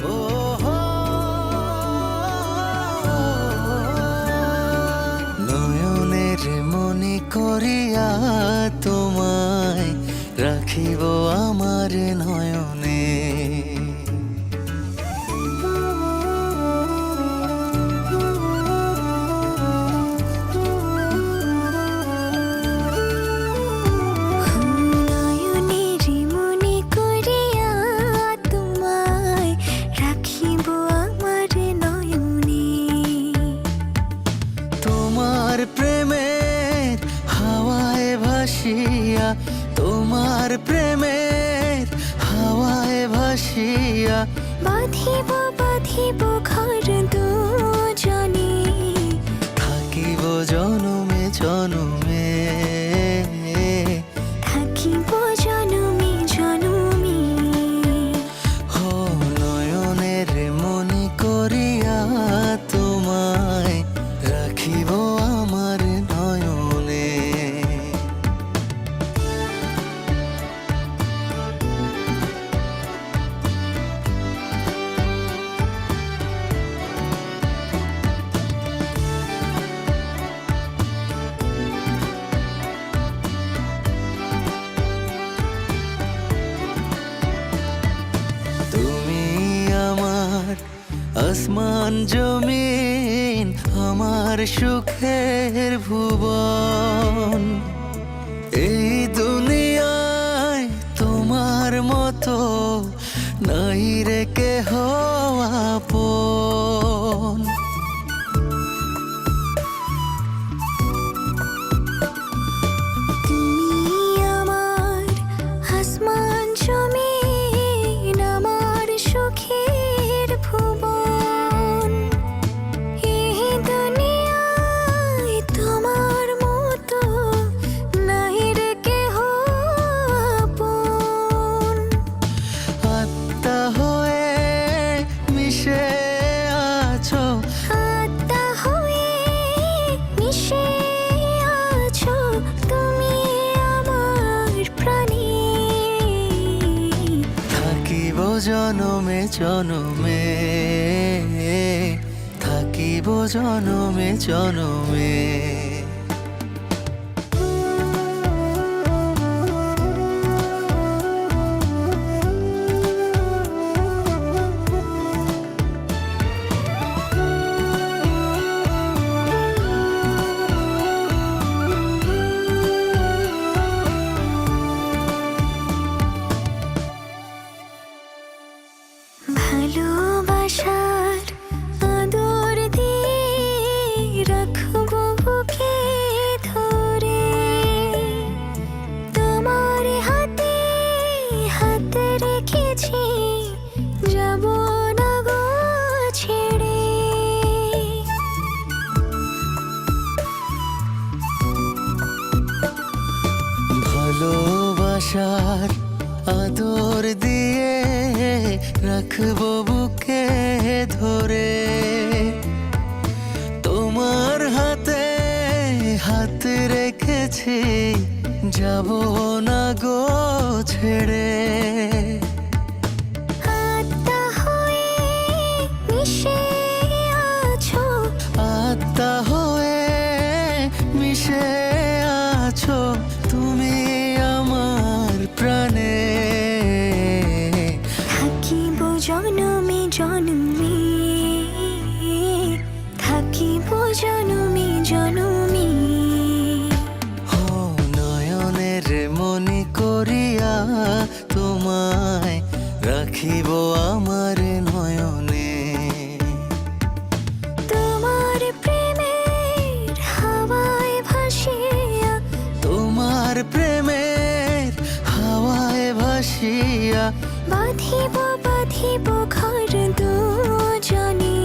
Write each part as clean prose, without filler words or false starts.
ও হো, নয়নের মনি করিয়া তোমায় রাখিব আমার নয়নে। তোমার প্রেমের হাওয়ায় ভাসিয়া, তোমার প্রেমের হাওয়ায় ভাসিয়া বাঁধিব বাঁধিব ঘর দুজনে, থাকিব জনমে জনমে, থাকিব জনমে জনমে। হো নয়নের মনি করিয়া তোমায় রাখিব আমার নয়নে। তুমি আমার আসমান জমিন, আমার সুখের ভুবন। এই দুনিয়ায় তোমার মতো নাই রে কেহ আপন। তুমি আমার আসমান জমিন, আমার সুখের ভুবন। এই দুনিয়ায় তোমার মতো নাই রে কেহ আপন। আত্মা হয়ে মিশে আছো, আত্মা হয়ে মিশে আছো তুমি আমার প্রাণে। থাকিব জনমে জনমে, থাকিব জনমে জনমে। ভালোবাসার আদর দিয়ে রাখবো বুকে ধরে, তোমার হাতে হাত রেখেছি যাব না গো ছেড়ে। ভালোবাসার আদর দিয়ে রাখবো বুকে ধরে, তোমার হাতে হাত রেখেছি যাব না গো ছেড়ে। আত্মা হয়ে মিশে আছো, আত্মা হয়ে মিশে আছো তুমি আমার প্রাণে। থাকিব জনমে জনমে, থাকিব জনমে জনমে। হো নয়নের মনি করিয়া তোমায় রাখিব আমার নয়নে। তোমার প্রেমের হাওয়ায় ভাসিয়া, তোমার প্রেমের হাওয়ায় ভাসিয়া বাঁধিব বাঁধিব ঘর দুজনে,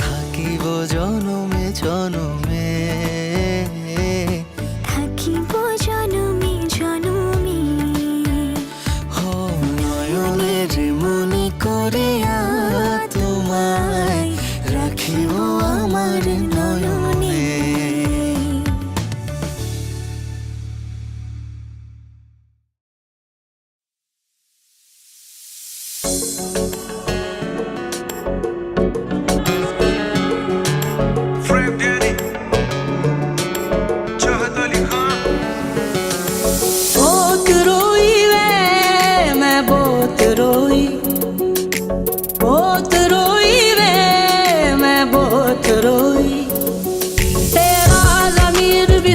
থাকিব জনমে জনমে, থাকিব জনমে জনমে। হো নয়নের মনি করিয়া তোমায় রাখিব আমার নয়নে।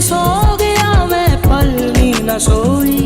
सो गया मैं पल नी न सोई।